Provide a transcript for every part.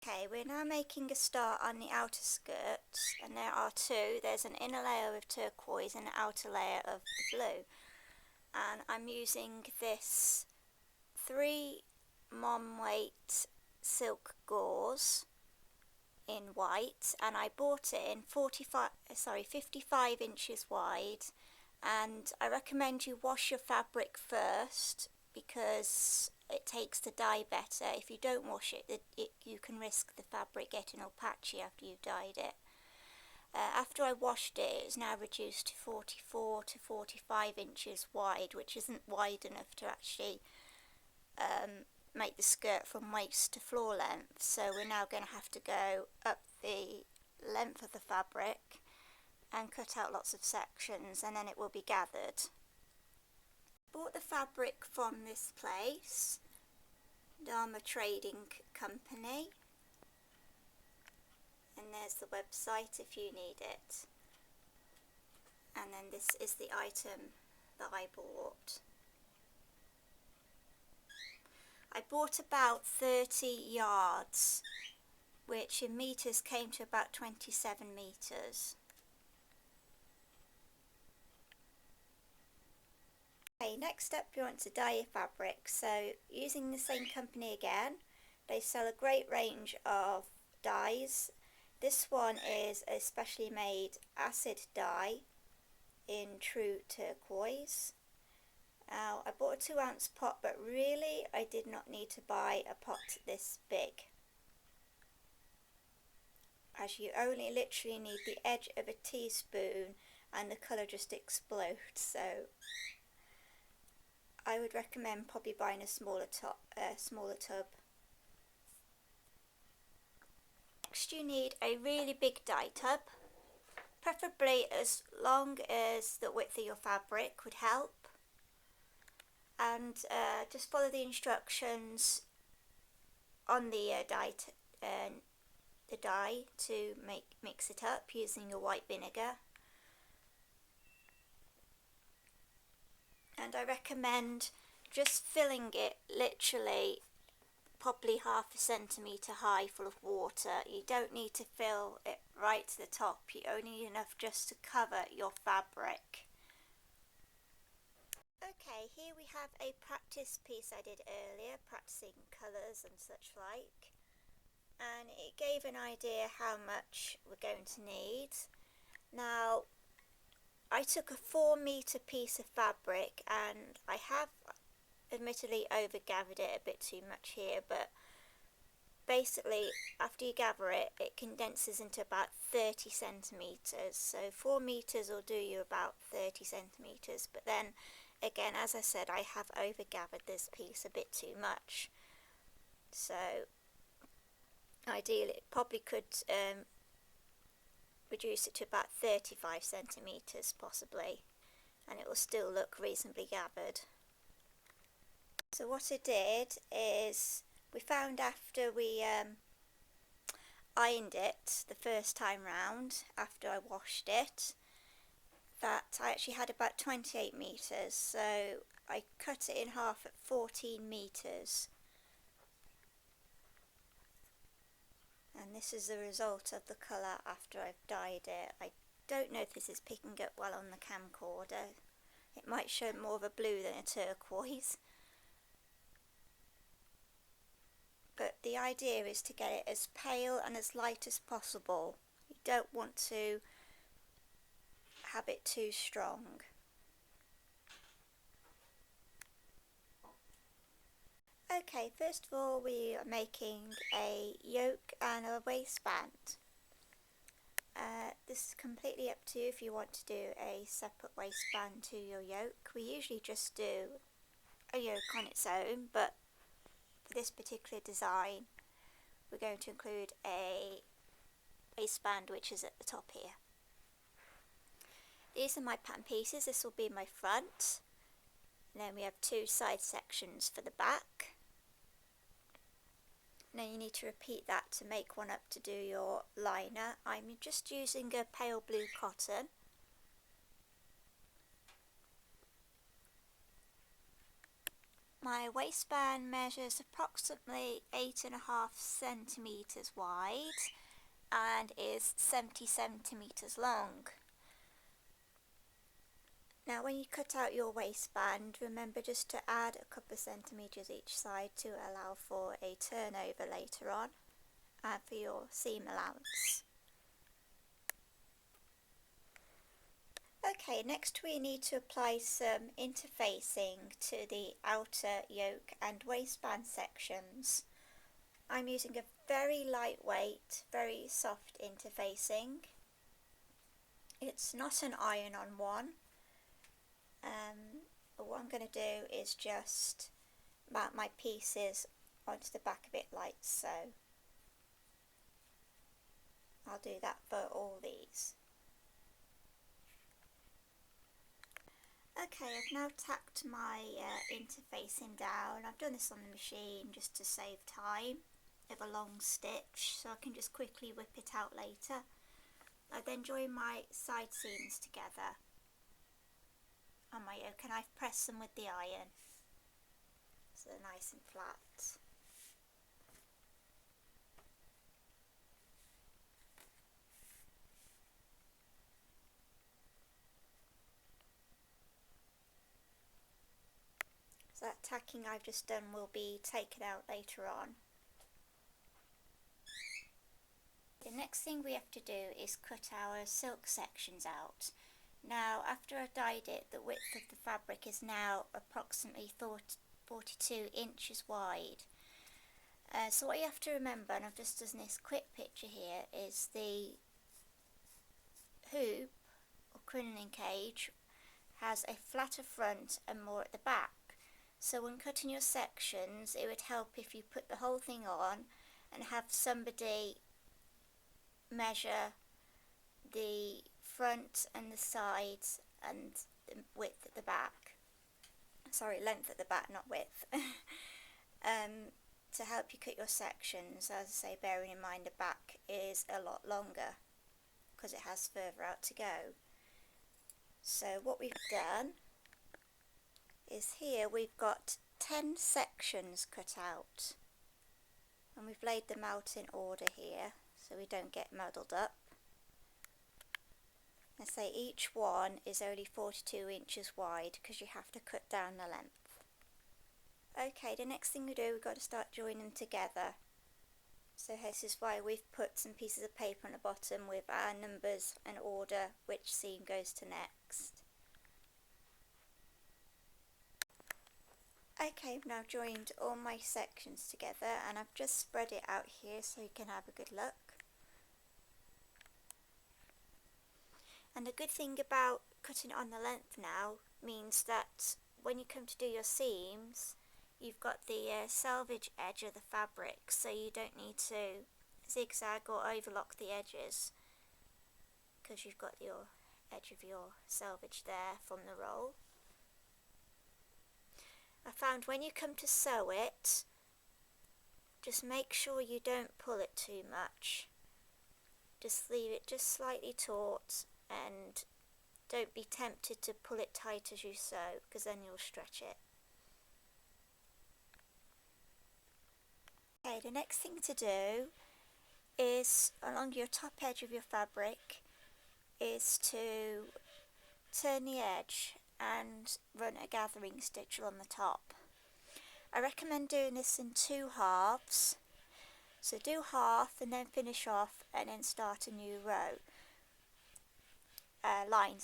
Okay, we're now making a start on the outer skirts, and there are two. There's an inner layer of turquoise and an outer layer of the blue. And I'm using this 3 mom weight silk gauze in white, and I bought it in 55 inches wide. And I recommend you wash your fabric first because it takes the dye better. If you don't wash it, you can risk the fabric getting all patchy after you've dyed it. After I washed it, it's now reduced to 44 to 45 inches wide, which isn't wide enough to actually make the skirt from waist to floor length. So we're now going to have to go up the length of the fabric and cut out lots of sections, and then it will be gathered. Bought the fabric from this place, Dharma Trading Company, and there's the website if you need it. And then this is the item that I bought. I bought about 30 yards, which in meters came to about 27 meters. Okay, next up you want to dye your fabric. So using the same company again, they sell a great range of dyes. This one is a specially made acid dye in true turquoise. Now I bought a 2-ounce pot, but really I did not need to buy a pot this big, as you only literally need the edge of a teaspoon and the colour just explodes. So I would recommend probably buying a smaller tub. Next you need a really big dye tub, preferably as long as the width of your fabric would help, and just follow the instructions on the dye to mix it up using your white vinegar. And I recommend just filling it literally probably half a centimetre high full of water. You don't need to fill it right to the top, you only need enough just to cover your fabric. Okay, here we have a practice piece I did earlier, practicing colours and such like, and it gave an idea how much we're going to need. Now I took a 4-metre piece of fabric, and I have admittedly over gathered it a bit too much here, but basically after you gather it, it condenses into about 30 centimetres. So 4 metres will do you about 30 centimetres, but then again, as I said, I have over gathered this piece a bit too much. So ideally it probably could reduce it to about 35 centimetres possibly, and it will still look reasonably gathered. So what I did is, we found after we ironed it the first time round, after I washed it, that I actually had about 28 metres, so I cut it in half at 14 metres. And this is the result of the colour after I've dyed it. I don't know if this is picking up well on the camcorder. It might show more of a blue than a turquoise. But the idea is to get it as pale and as light as possible. You don't want to have it too strong. Okay, first of all we are making a yoke and a waistband. This is completely up to you if you want to do a separate waistband to your yoke. We usually just do a yoke on its own, but for this particular design we're going to include a waistband which is at the top here. These are my pattern pieces. This will be my front, and then we have 2 side sections for the back. Now you need to repeat that to make one up to do your liner. I'm just using a pale blue cotton. My waistband measures approximately 8.5 centimetres wide and is 70 centimetres long. Now when you cut out your waistband, remember just to add a couple of centimetres each side to allow for a turnover later on and for your seam allowance. Okay, next we need to apply some interfacing to the outer yoke and waistband sections. I'm using a very lightweight, very soft interfacing. It's not an iron-on one. What I'm going to do is just mount my pieces onto the back of it like so. I'll do that for all these. Okay, I've now tacked my interfacing down. I've done this on the machine just to save time of a long stitch, so I can just quickly whip it out later. I then join my side seams together on my yoke and I've pressed them with the iron so they're nice and flat. So that tacking I've just done will be taken out later on. The next thing we have to do is cut our silk sections out. Now after I've dyed it, the width of the fabric is now approximately 42 inches wide. So what you have to remember, and I've just done this quick picture here, is the hoop or crinoline cage has a flatter front and more at the back. So when cutting your sections, it would help if you put the whole thing on and have somebody measure the front and the sides and the width at the back. Sorry, length at the back, not width. To help you cut your sections, as I say, bearing in mind the back is a lot longer because it has further out to go. So what we've done is here we've got 10 sections cut out, and we've laid them out in order here so we don't get muddled up. I say each one is only 42 inches wide because you have to cut down the length. Okay, the next thing we do, we've got to start joining them together. So this is why we've put some pieces of paper on the bottom with our numbers and order which seam goes to next. Okay, I've now joined all my sections together and I've just spread it out here so you can have a good look. And the good thing about cutting it on the length now means that when you come to do your seams, you've got the selvage edge of the fabric, so you don't need to zigzag or overlock the edges because you've got your edge of your selvage there from the roll. I found when you come to sew it, just make sure you don't pull it too much. Just leave it just slightly taut and don't be tempted to pull it tight as you sew because then you'll stretch it. Okay, the next thing to do is along your top edge of your fabric is to turn the edge and run a gathering stitch along the top. I recommend doing this in 2 halves, so do half and then finish off and then start a new line.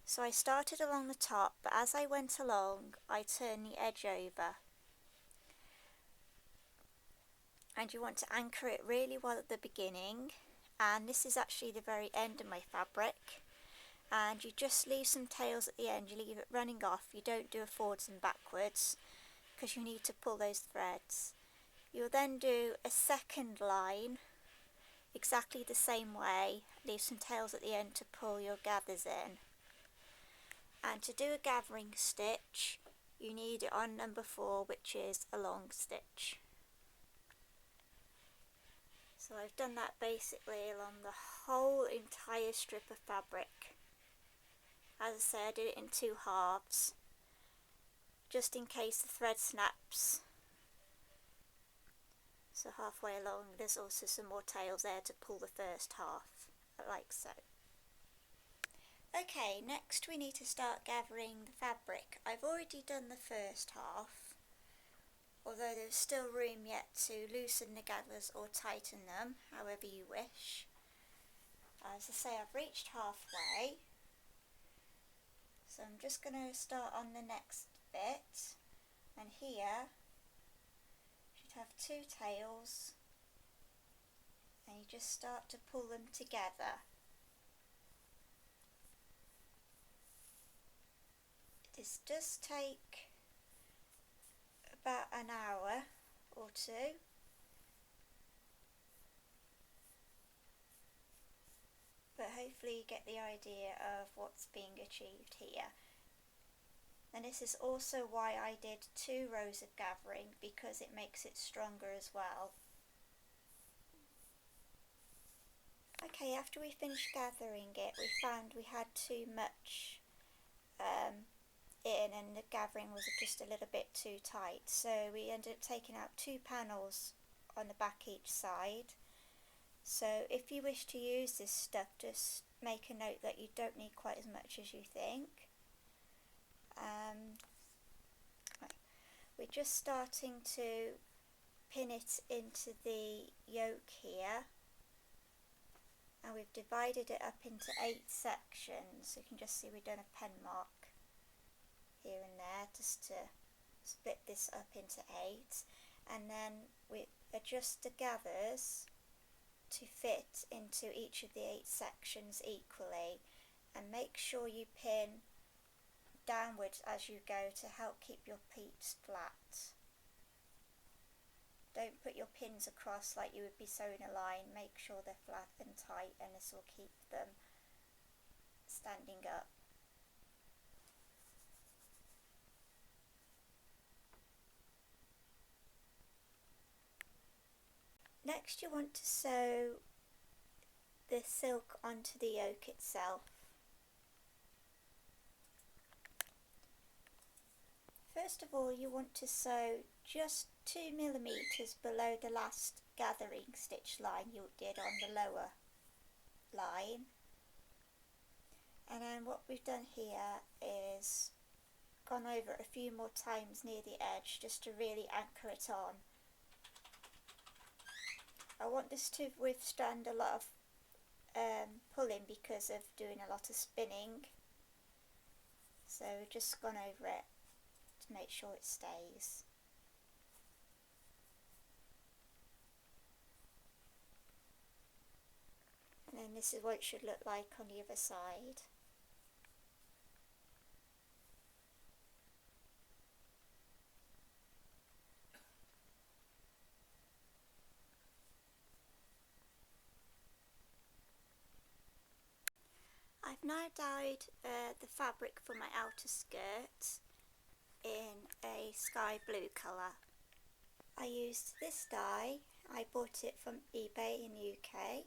So I started along the top, but as I went along I turned the edge over. And you want to anchor it really well at the beginning, and this is actually the very end of my fabric, and you just leave some tails at the end, you leave it running off, you don't do a forwards and backwards because you need to pull those threads. You'll then do a second line exactly the same way, leave some tails at the end to pull your gathers in. And to do a gathering stitch you need it on number 4, which is a long stitch. So I've done that basically along the whole entire strip of fabric. As I say, I did it in 2 halves. just in case the thread snaps. So halfway along there's also some more tails there to pull the first half, like so. Okay, next we need to start gathering the fabric. I've already done the first half, although there's still room yet to loosen the gathers or tighten them, however you wish. As I say, I've reached halfway, so I'm just going to start on the next bit, and here should have two tails, and you just start to pull them together. This does take about an hour or two, but hopefully you get the idea of what's being achieved here. And this is also why I did 2 rows of gathering, because it makes it stronger as well. Okay, after we finished gathering it, we found we had too much in, and the gathering was just a little bit too tight, so we ended up taking out 2 panels on the back each side. So if you wish to use this stuff, just make a note that you don't need quite as much as you think. Right. We're just starting to pin it into the yoke here, and we've divided it up into 8 sections, so you can just see we've done a pen mark here and there just to split this up into 8, and then we adjust the gathers to fit into each of the 8 sections equally, and make sure you pin downwards as you go to help keep your pleats flat. Don't put your pins across like you would be sewing a line, make sure they're flat and tight, and this will keep them standing up. Next you want to sew the silk onto the yoke itself. First of all, you want to sew just 2mm below the last gathering stitch line you did on the lower line. And then what we've done here is gone over it a few more times near the edge just to really anchor it on. I want this to withstand a lot of pulling because of doing a lot of spinning, so we've just gone over it to make sure it stays. And then this is what it should look like on the other side. I've now dyed the fabric for my outer skirt in a sky blue colour. I used this dye, I bought it from eBay in the UK.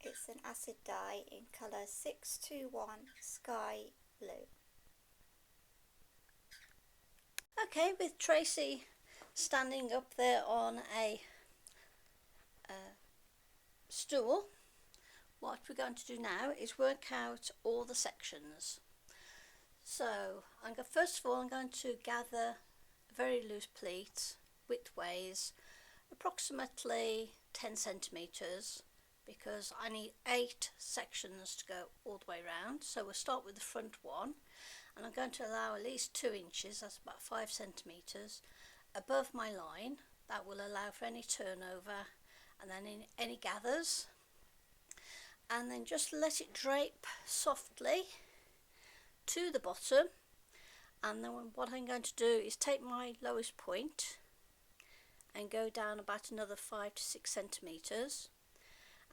It's an acid dye in colour 621 Sky Blue. Okay, with Tracy standing up there on a stool, what we're going to do now is work out all the sections. So first of all I'm going to gather a very loose pleat widthways approximately 10 centimeters, because I need 8 sections to go all the way around. So we'll start with the front one, and I'm going to allow at least 2 inches, that's about 5 centimeters above my line. That will allow for any turnover, and then in any gathers, and then just let it drape softly to the bottom. And then what I'm going to do is take my lowest point and go down about another 5 to 6 centimeters,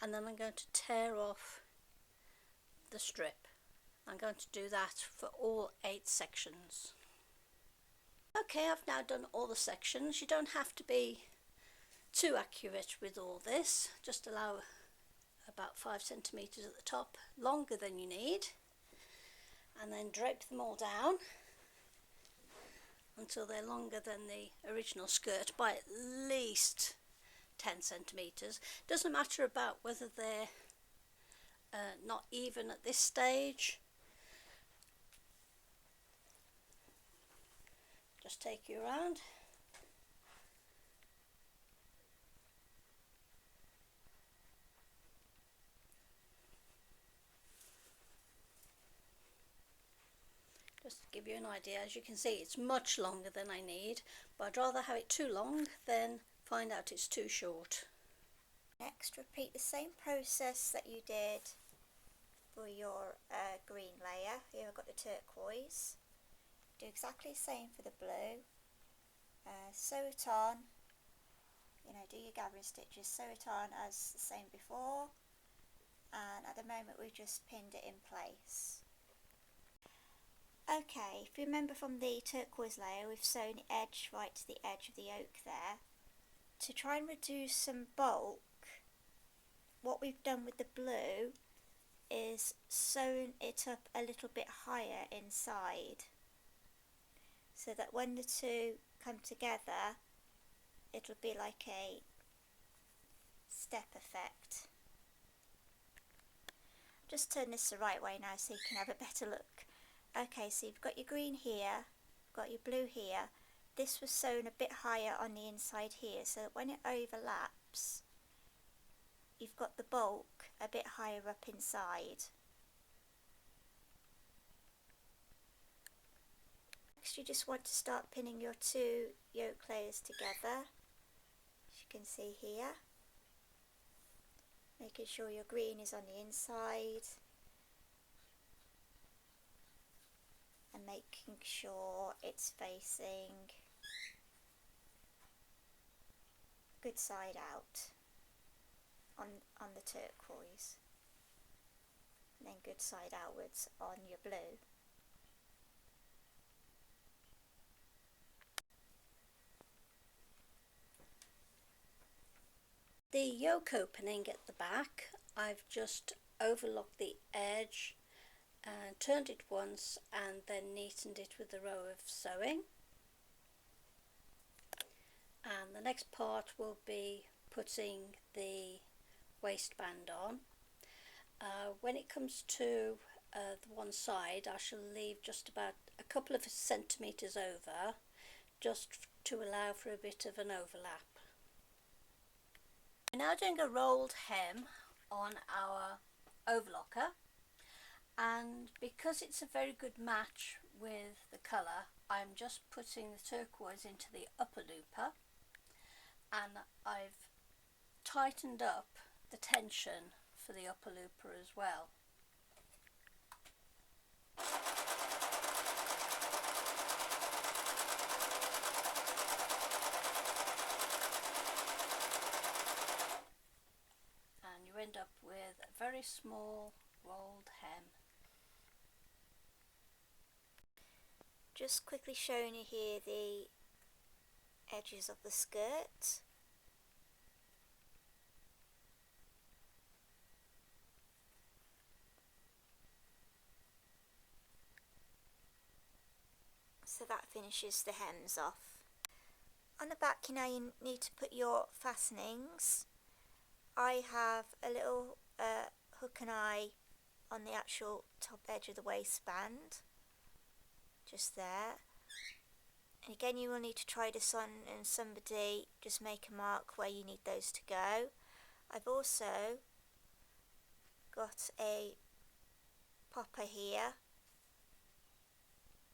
and then I'm going to tear off the strip. I'm going to do that for all 8 sections. Okay, I've now done all the sections. You don't have to be too accurate with all this, just allow about 5 centimeters at the top longer than you need, and then drape them all down until they're longer than the original skirt by at least 10 centimetres. Doesn't matter about whether they're not even at this stage. Just take you around. Just to give you an idea, as you can see, it's much longer than I need, but I'd rather have it too long than find out it's too short. Next, repeat the same process that you did for your green layer. Here I've got the turquoise. Do exactly the same for the blue. Sew it on, do your gathering stitches, sew it on as the same before, and at the moment we've just pinned it in place. Okay, if you remember from the turquoise layer, we've sewn the edge right to the edge of the oak there. To try and reduce some bulk, what we've done with the blue is sewn it up a little bit higher inside, so that when the two come together, it'll be like a step effect. Just turn this the right way now so you can have a better look. Okay, so you've got your green here, got your blue here. This was sewn a bit higher on the inside here, so that when it overlaps, you've got the bulk a bit higher up inside. Next, you just want to start pinning your two yoke layers together, as you can see here. Making sure your green is on the inside and making sure it's facing good side out on the turquoise, and then good side outwards on your blue. The yoke opening at the back, I've just overlocked the edge and turned it once and then neatened it with a row of sewing. And the next part will be putting the waistband on. When it comes to the one side, I shall leave just about a couple of centimetres over, just to allow for a bit of an overlap. We're now doing a rolled hem on our overlocker, and because it's a very good match with the colour, I'm just putting the turquoise into the upper looper, and I've tightened up the tension for the upper looper as well. And you end up with a very small rolled hem. Just quickly showing you here the edges of the skirt. So that finishes the hems off. On the back, you need to put your fastenings. I have a little hook and eye on the actual top edge of the waistband, just there. And again, you will need to try this on and somebody, just make a mark where you need those to go. I've also got a popper here,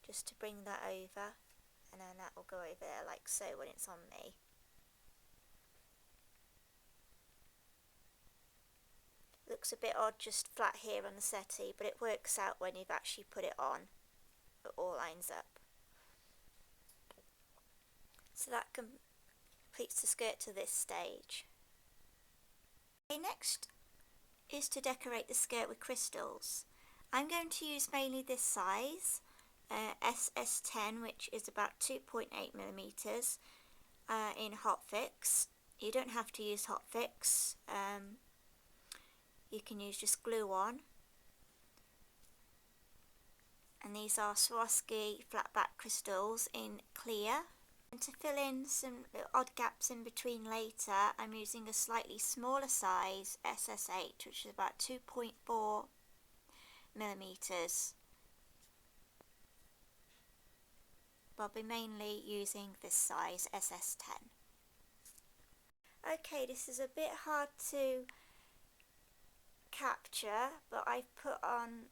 just to bring that over, and then that will go over there like so when it's on me. Looks a bit odd just flat here on the settee, but it works out when you've actually put it on. It all lines up. So that completes the skirt to this stage. Okay, next is to decorate the skirt with crystals. I'm going to use mainly this size, SS10, which is about 2.8mm in Hot Fix. You don't have to use Hot Fix. You can use just glue on, And these are Swarovski flatback crystals in clear. And to fill in some odd gaps in between later, I'm using a slightly smaller size SS8, which is about 2.4 millimeters. I'll be mainly using this size SS10. Okay, this is a bit hard to capture, but I've put on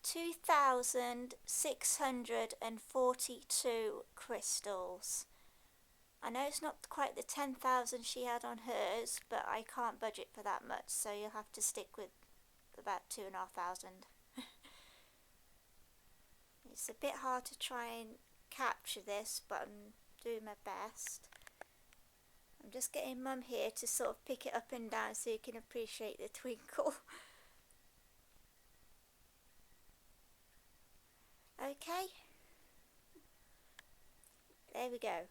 2,642 crystals. I know it's not quite the 10,000 she had on hers, but I can't budget for that much, so you'll have to stick with about 2,500. It's a bit hard to try and capture this, but I'm doing my best. I'm just getting Mum here to sort of pick it up and down so you can appreciate the twinkle. Okay, there we go.